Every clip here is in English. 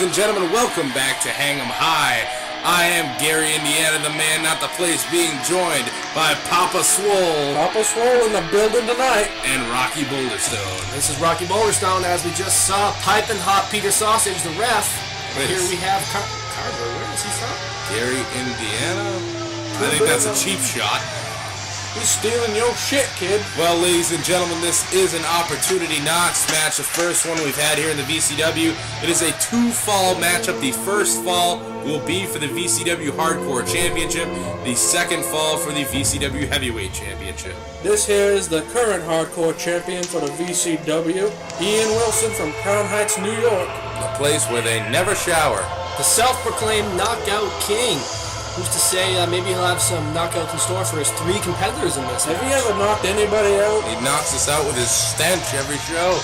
and gentlemen, welcome back to Hang 'em High. I am Gary, Indiana, the man, not the place, being joined by Papa Swole. Papa Swole in the building tonight. And Rocky Boulderstone. This is Rocky Boulderstone, as we just saw Piping Hot Peter Sausage, the ref. Here we have Carver. Where is he from? Gary, Indiana? I think that's a cheap shot. He's stealing your shit, kid. Well, ladies and gentlemen, this is an Opportunity Knocks match, the first one we've had here in the VCW. It is a two-fall matchup. The first fall will be for the VCW Hardcore Championship. The second fall for the VCW Heavyweight Championship. This here is the current Hardcore Champion for the VCW, Ian Wilson from Crown Heights, New York. A place where they never shower. The self-proclaimed Knockout King. Who's to say maybe he'll have some knockouts in store for his three competitors in this match. Have you ever knocked anybody out? He knocks us out with his stench every show.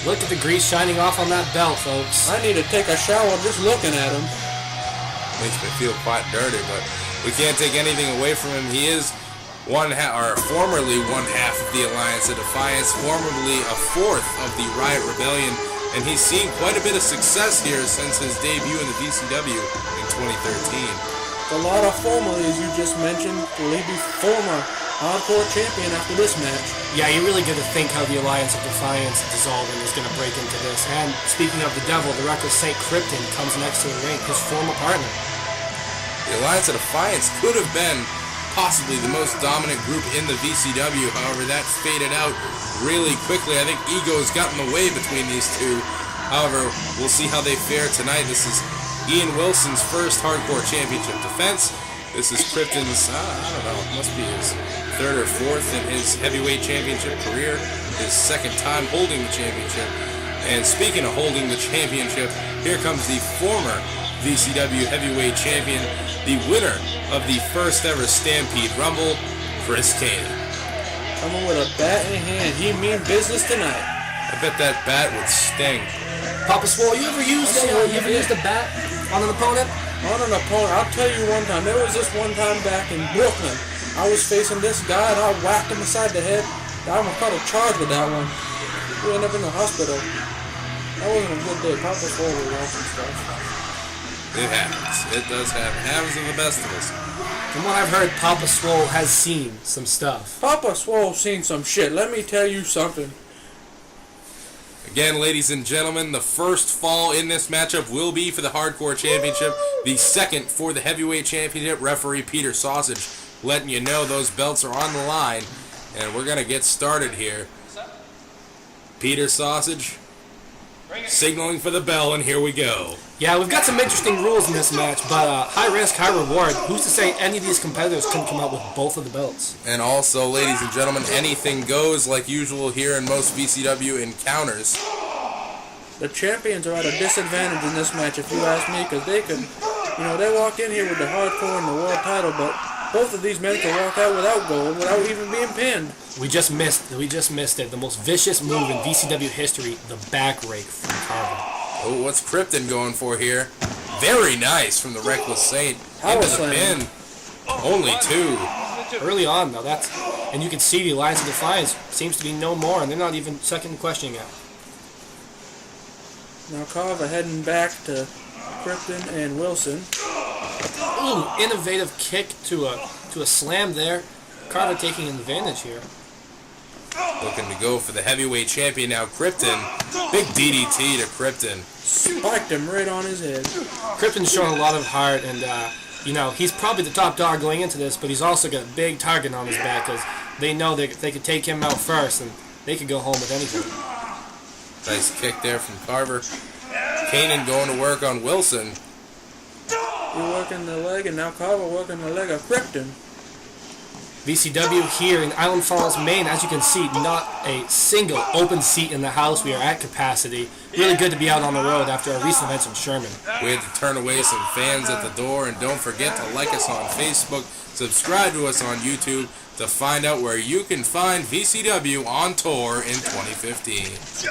Look at the grease shining off on that belt, folks. I need to take a shower just looking at him. Makes me feel quite dirty, but we can't take anything away from him. He is formerly one half of the Alliance of Defiance, formerly a fourth of the Riot Rebellion, and he's seen quite a bit of success here since his debut in the VCW in 2013. A lot of formerly, as you just mentioned. Will he be former Hardcore Champion after this match? Yeah, you're really good to think how the Alliance of Defiance dissolving is going to break into this. And speaking of the devil, the reckless Saint Criptin comes next to the ring, his former partner. The Alliance of Defiance could have been possibly the most dominant group in the VCW. However, that faded out really quickly. I think egos got in the way between these two. However, we'll see how they fare tonight. This is Ian Wilson's first Hardcore Championship defense. This is Criptin's, must be his third or fourth in his Heavyweight Championship career. His second time holding the championship. And speaking of holding the championship, here comes the former VCW Heavyweight Champion, the winner of the first ever Stampede Rumble, Chris Cannon. Coming with a bat in hand. He mean business tonight. I bet that bat would sting. Papa Swole, you ever used a bat on an opponent? On an opponent, I'll tell you one time. There was this one time back in Brooklyn. I was facing this guy and I whacked him beside the head. I almost caught a charge with that one. We ended up in the hospital. That wasn't a good day. Papa Swole was watching stuff. It happens. It does happen. It happens to the best of us. From what I've heard, Papa Swole has seen some stuff. Papa Swole's seen some shit. Let me tell you something. Again, ladies and gentlemen, the first fall in this matchup will be for the Hardcore Championship. The second for the Heavyweight Championship. Referee Peter Sausage letting you know those belts are on the line. And we're going to get started here. Peter Sausage signaling for the bell, and here we go. Yeah, we've got some interesting rules in this match, but high risk, high reward. Who's to say any of these competitors couldn't come out with both of the belts? And also, ladies and gentlemen, anything goes like usual here in most VCW encounters. The champions are at a disadvantage in this match, if you ask me, because they could, they walk in here with the hardcore and the world title, but both of these men can walk out without gold, without even being pinned. We just missed it. The most vicious move in VCW history, the back rake from Carver. Oh, what's Criptin going for here? Very nice from the Reckless Saint. Into the pin. Only two. Early on, though, and you can see the Alliance of Defiance seems to be no more, and they're not even second questioning it. Now Carver heading back to Criptin and Wilson. Ooh, innovative kick to a slam there. Carver taking advantage here. Looking to go for the Heavyweight Champion now, Criptin. Big DDT to Criptin. Spiked him right on his head. Criptin's showing a lot of heart, and he's probably the top dog going into this, but he's also got a big target on his back because they know they could take him out first, and they could go home with anything. Nice kick there from Carver. Kanan going to work on Wilson. You're working the leg, and now Carver working the leg of Criptin. VCW here in Island Falls, Maine. As you can see, not a single open seat in the house. We are at capacity. Really good to be out on the road after our recent events in Sherman. We had to turn away some fans at the door, and don't forget to like us on Facebook, subscribe to us on YouTube to find out where you can find VCW on tour in 2015.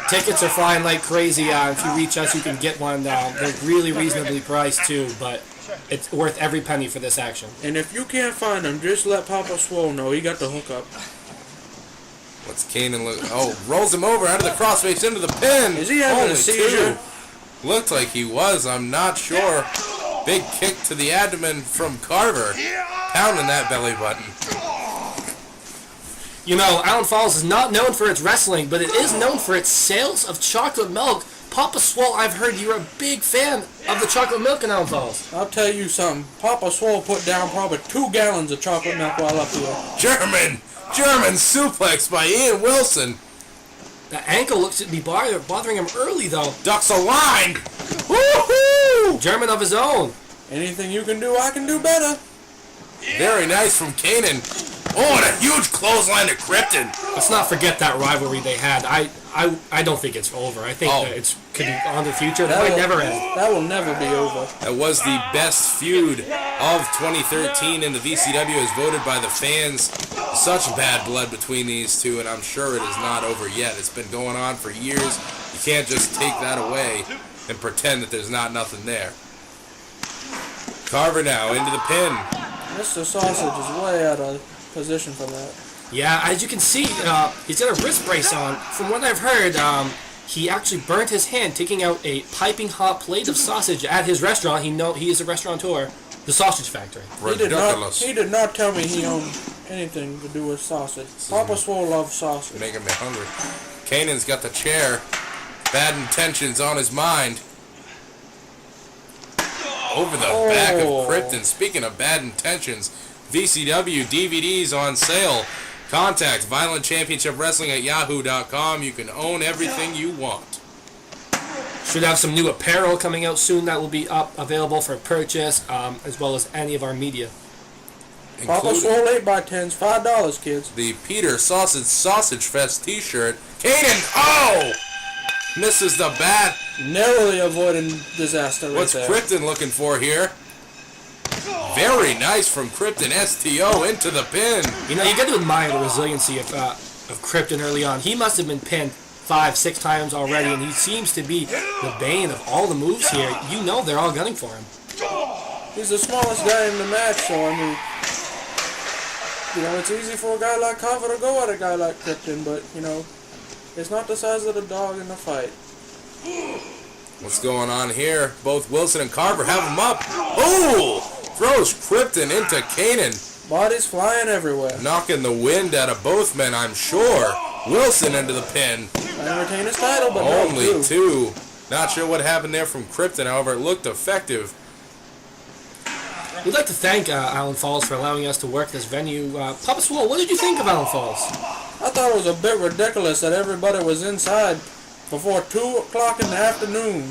Tickets are flying like crazy. If you reach us, you can get one. They're really reasonably priced too, but it's worth every penny for this action. And if you can't find them, just let Papa Swole know. He got the hookup. What's Kanan look? Oh, rolls him over out of the crossface into the pin. Is he having Only a seizure? Two. Looked like he was. I'm not sure. Big kick to the abdomen from Carver. Pounding that belly button. You know, Island Falls is not known for its wrestling, but it is known for its sales of chocolate milk. Papa Swole, I've heard you're a big fan of the chocolate milk in Island Falls. I'll tell you something. Papa Swole put down probably 2 gallons of chocolate milk while up here. German suplex by Ian Wilson. The ankle looks to be bothering him early, though. Ducks a line. Woohoo! German of his own. Anything you can do, I can do better. Very nice from Kanan. Oh, and a huge clothesline to Criptin. Let's not forget that rivalry they had. I don't think it's over. I think that it could be on the future. That might never end. That will never be over. That was the best feud of 2013 in the VCW as voted by the fans. Such bad blood between these two, and I'm sure it is not over yet. It's been going on for years. You can't just take that away and pretend that there's nothing there. Carver now into the pin. Mr. Sausage is way out of position for that. Yeah, as you can see, he's got a wrist brace on. From what I've heard, he actually burnt his hand taking out a piping hot plate of sausage at his restaurant. He is a restaurateur, the Sausage Factory. Ridiculous. He did not tell me he owned anything to do with sausage. Papa Swole loves sausage. Making me hungry. Kanan's got the chair. Bad intentions on his mind. Over the back of Criptin. Speaking of bad intentions, VCW DVDs on sale. Contact Violent Championship Wrestling at yahoo.com. You can own everything you want. Should have some new apparel coming out soon that will be available for purchase, as well as any of our media. Papa Swole 8x10s, $5, kids. The Peter Sausage Fest t-shirt. Kanan, misses the bat. Narrowly avoiding disaster right What's there. Criptin looking for here? Very nice from Criptin. STO into the pin. You know, you got to admire the resiliency of Criptin early on. He must have been pinned 5-6 times already, and he seems to be the bane of all the moves here. You know they're all gunning for him. He's the smallest guy in the match, so I mean, you know, it's easy for a guy like Carver to go at a guy like Criptin, but, you know, it's not the size of the dog in the fight. What's going on here? Both Wilson and Carver have him up. Oh! Throws Criptin into Kanan. Bodies flying everywhere. Knocking the wind out of both men, I'm sure. Wilson into the pin. And retain his title, but only two. Not sure what happened there from Criptin, however, it looked effective. We'd like to thank Island Falls for allowing us to work this venue. Papa Swole, what did you think of Island Falls? I thought it was a bit ridiculous that everybody was inside before 2 o'clock in the afternoon.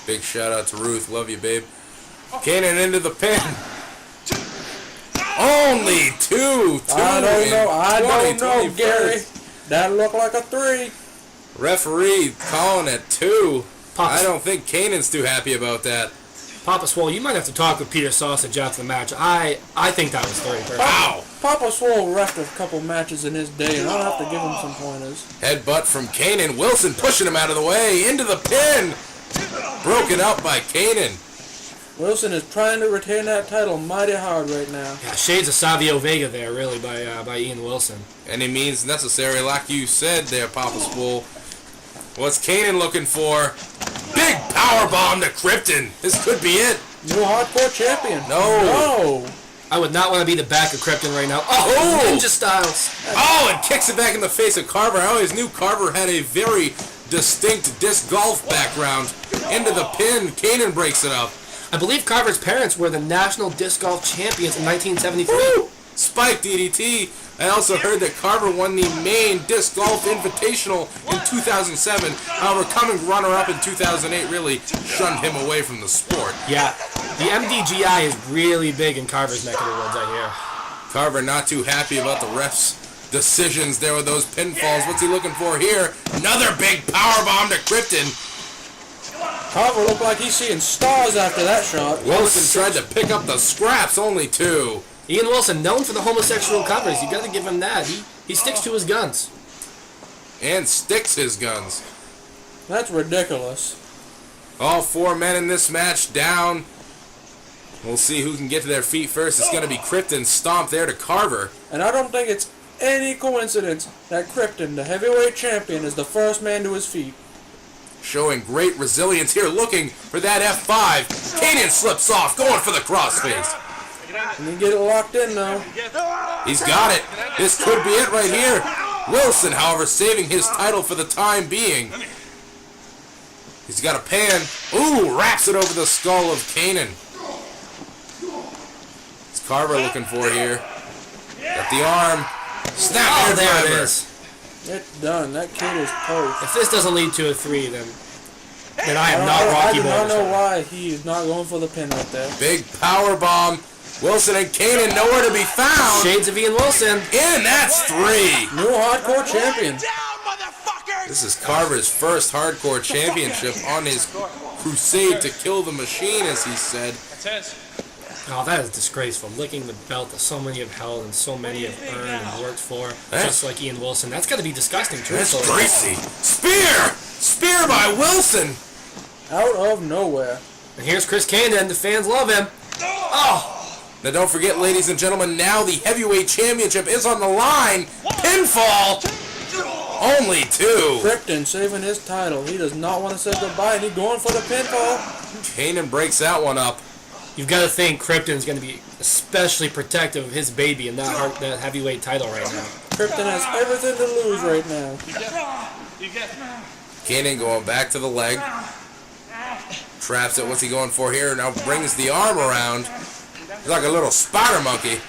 Big shout out to Ruth. Love you, babe. Kanan into the pin. Only two. I don't know, Gary. That looked like a 3. Referee calling it 2. Papa, I don't think Kanan's too happy about that. Papa Swole, you might have to talk with Peter Sausage after the match. I think that was 3. Wow. Papa Swole refed a couple matches in his day, and I'll have to give him some pointers. Headbutt from Kanan. Wilson pushing him out of the way. Into the pin. Broken up by Kanan. Wilson is trying to retain that title mighty hard right now. Yeah, shades of Savio Vega there, really, by Ian Wilson. Any means necessary, like you said there, Papa Swole. What's Kanan looking for? Big power bomb to Criptin. This could be it. New hardcore champion. No. I would not want to be the back of Criptin right now. Oh, Ninja Styles. Oh, and kicks it back in the face of Carver. I always knew Carver had a very distinct disc golf background. Into the pin. Kanan breaks it up. I believe Carver's parents were the national disc golf champions in 1973. Woo! Spike DDT. I also heard that Carver won the main disc golf invitational in 2007. However, coming runner-up in 2008 really shunned him away from the sport. Yeah, the MDGI is really big in Carver's neck of the woods, I hear. Carver not too happy about the refs' decisions there with those pinfalls. What's he looking for here? Another big powerbomb to Criptin. Carver looked like he's seeing stars after that shot. Wilson tried to pick up the scraps, only 2. Ian Wilson, known for the homosexual covers. You got to give him that. He sticks to his guns. And sticks his guns. That's ridiculous. All 4 men in this match down. We'll see who can get to their feet first. It's going to be Criptin stomp there to Carver. And I don't think it's any coincidence that Criptin, the heavyweight champion, is the first man to his feet. showing great resilience here, looking for that F5. Kanan slips off, going for the crossface. And he get it locked in now. He's got it. This could be it right here. Wilson, however, saving his title for the time being. He's got a pan. Ooh, wraps it over the skull of Kanan. It's Carver looking for here. Got the arm. Snap. Oh, there it is. It's done. That kid is toast. If this doesn't lead to a 3, then I am not Rocky I do not know Morton. why he is not going for the pin right there. Big power bomb. Wilson and Kanan nowhere to be found. Shades of Ian Wilson. And that's 3. New hardcore champion. This is Carver's first hardcore championship on his crusade to kill the machine, as he said. Oh, that is disgraceful. Licking the belt that so many have held and so many have earned and worked for, just like Ian Wilson. That's got to be disgusting, That's truthfully. greasy. Spear! Spear by Wilson! Out of nowhere. And here's Chris Kanan. The fans love him. Oh! Now don't forget, ladies and gentlemen, now the heavyweight championship is on the line. Pinfall! Only 2. Criptin saving his title. He does not want to say goodbye, and he's going for the pinfall. Kanan breaks that one up. You've got to think Criptin's going to be especially protective of his baby and that heavyweight title right now. Criptin has everything to lose right now. Kanan going back to the leg. Traps it. What's he going for here? Now brings the arm around. He's like a little spider monkey.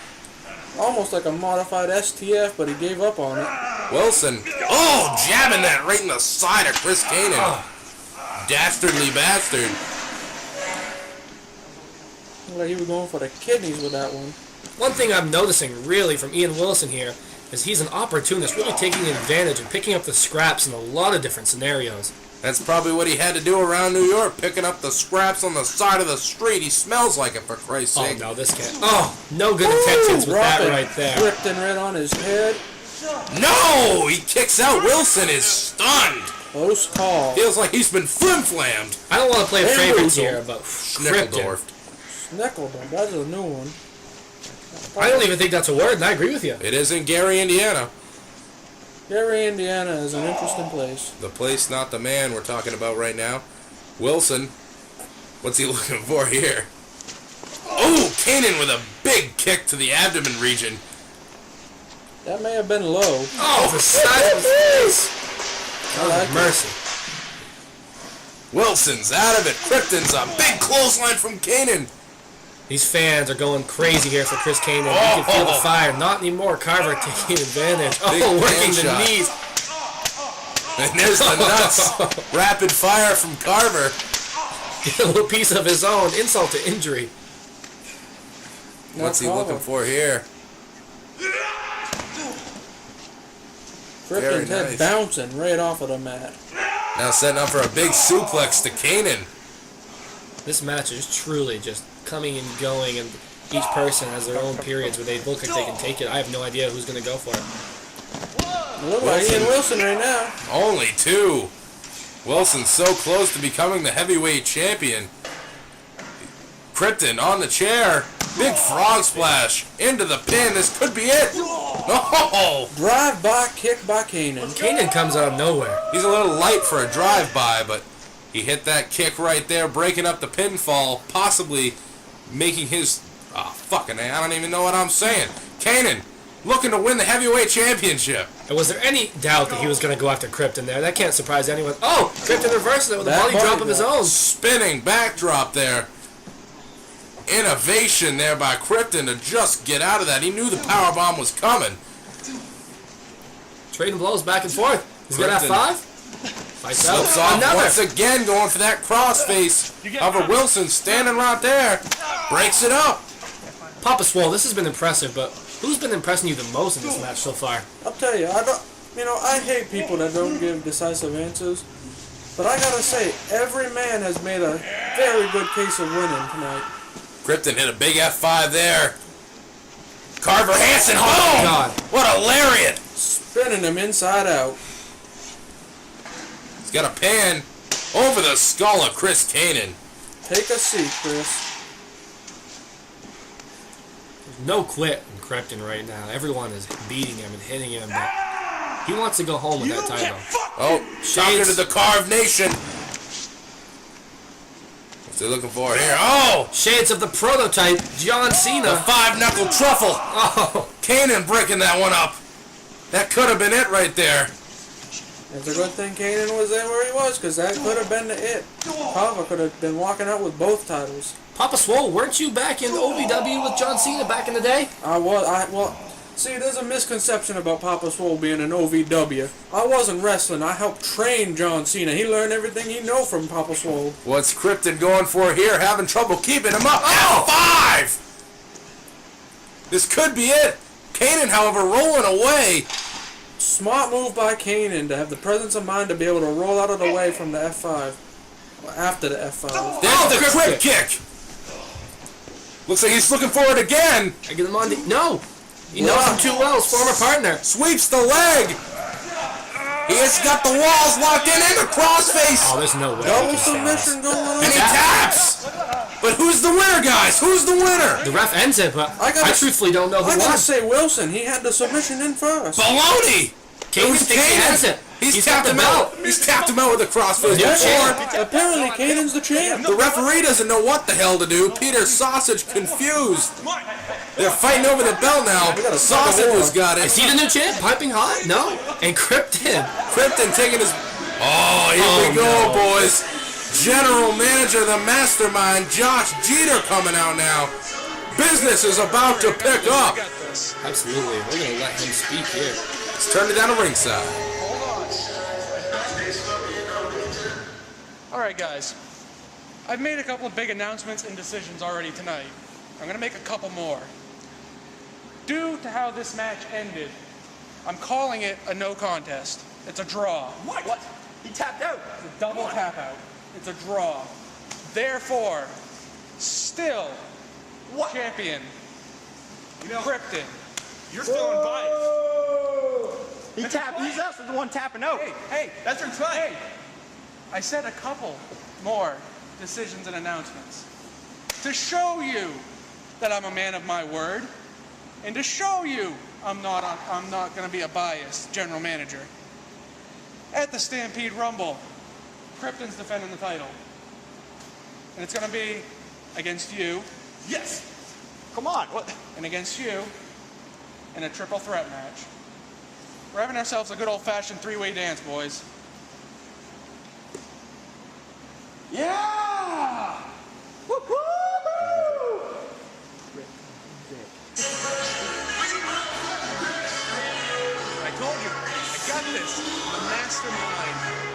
Almost like a modified STF, but he gave up on it. Wilson. Oh, jabbing that right in the side of Chris Kanan. Dastardly bastard. Looked like he was going for the kidneys with that one. One thing I'm noticing really from Ian Wilson here is he's an opportunist, really taking advantage and picking up the scraps in a lot of different scenarios. That's probably what he had to do around New York, picking up the scraps on the side of the street. He smells like it, for Christ's sake. Oh, no, this can't. Oh, no good intentions with that right there. Criptin right on his head. No! He kicks out. Wilson is stunned. Close call. Feels like he's been flim-flammed. I don't want to play favorites here, but Schnickeldorf. Schnickeldorf, that's a new one. I don't even think that's a word, and I agree with you. It is in Gary, Indiana. Gary, Indiana is an interesting place. The place, not the man we're talking about right now. Wilson. What's he looking for here? Oh, Kanan with a big kick to the abdomen region. That may have been low. Oh, the side of his face. I like it. Mercy. Wilson's out of it. Criptin's a big clothesline from Kanan. These fans are going crazy here for Chris Kanan. You can feel the fire. Not anymore. Carver taking advantage. Big Oh, working hand the shot. knees. And there's the nuts. Rapid fire from Carver. Get a little piece of his own. Insult to injury. What's he looking for here? Criptin's head nice. bouncing right off of the mat. Now setting up for a big suplex to Kanan. This match is truly just coming and going, and each person has their own periods where they look like they can take it. I have no idea who's going to go for it. Look like Ian Wilson right now. Only 2. Wilson's so close to becoming the heavyweight champion. Criptin on the chair. Big frog splash into the pin. This could be it. Oh! Drive-by kick by Kanan. Kanan comes out of nowhere. He's a little light for a drive-by, but he hit that kick right there, breaking up the pinfall, possibly making his... Oh, fucking A, I don't even know what I'm saying. Kanan, looking to win the heavyweight championship. And was there any doubt that he was going to go after Criptin there? That can't surprise anyone. Oh, Criptin reverses it with a body drop of his own. Spinning backdrop there. Innovation there by Criptin to just get out of that. He knew the powerbomb was coming. Trading blows back and forth. He's got Criptin F5. Fights out. Slips off Another. once again, going for that crossface. However, Wilson standing right there. Breaks it up. Papa Swole, this has been impressive, but who's been impressing you the most in this match so far? I'll tell you, I hate people that don't give decisive answers. But I gotta say, every man has made a very good case of winning tonight. Criptin hit a big F5 there. Carver Hansen home. Oh, God. What a lariat. Spinning him inside out. He's got a pan over the skull of Chris Kanan. Take a seat, Chris. There's no quit in Criptin right now. Everyone is beating him and hitting him, but he wants to go home with that title. Oh, shocker to the Carve Nation. What's he looking for here? Oh! Shades of the prototype, John The Cena. 5-knuckle truffle. Oh, Kanan breaking that one up. That could have been it right there. It's a good thing Kanan was there where he was, because that could have been it. Carver could have been walking out with both titles. Papa Swole, weren't you back in OVW with John Cena back in the day? Well, see, there's a misconception about Papa Swole being an OVW. I wasn't wrestling. I helped train John Cena. He learned everything he know from Papa Swole. What's Criptin going for here? Having trouble keeping him up. Oh! F5! This could be it. Kanan, however, rolling away. Smart move by Kanan to have the presence of mind to be able to roll out of the way from the F5. After the F5. There's the crip kick. Looks like he's looking for it again. I get him on the... No! He knows him too well, his former partner. Sweeps the leg. He has got the walls locked in and the crossface. Oh, there's no way. Double submission going on. And he taps. But who's the winner, guys? Who's the winner? The ref ends it, but I truthfully don't know who I won. gotta say Wilson. He had the submission in first. Baloney. Kanan thinks he has it. He's tapped him out. He's tapped him out with a crossface. Apparently, Kanan's the champ. The referee doesn't know what the hell to do. Peter Sausage confused. They're fighting over the bell now. Sausage has got it. Is he the new champ? Piping hot? No. And Criptin. Criptin taking his... Oh, here we go, boys. General manager, the mastermind, Josh Jeter coming out now. Business is about to pick up. Absolutely. We're going to let him speak here. Let's turn it down to ringside. Alright guys, I've made a couple of big announcements and decisions already tonight. I'm going to make a couple more. Due to how this match ended, I'm calling it a no contest. It's a draw. What? He tapped out. It's a double tap out. It's a draw. Therefore, still champion, Criptin. You're still unbiased. He's us the one tapping out. Hey, that's your time. Hey, I said a couple more decisions and announcements to show you that I'm a man of my word, and to show you I'm not going to be a biased general manager. At the Stampede Rumble, Criptin's defending the title, and it's going to be against you. Yes. Come on. What? And against you in a triple threat match. We're having ourselves a good old-fashioned three-way dance, boys. Yeah! Woo-hoo! I told you, I got this. The mastermind.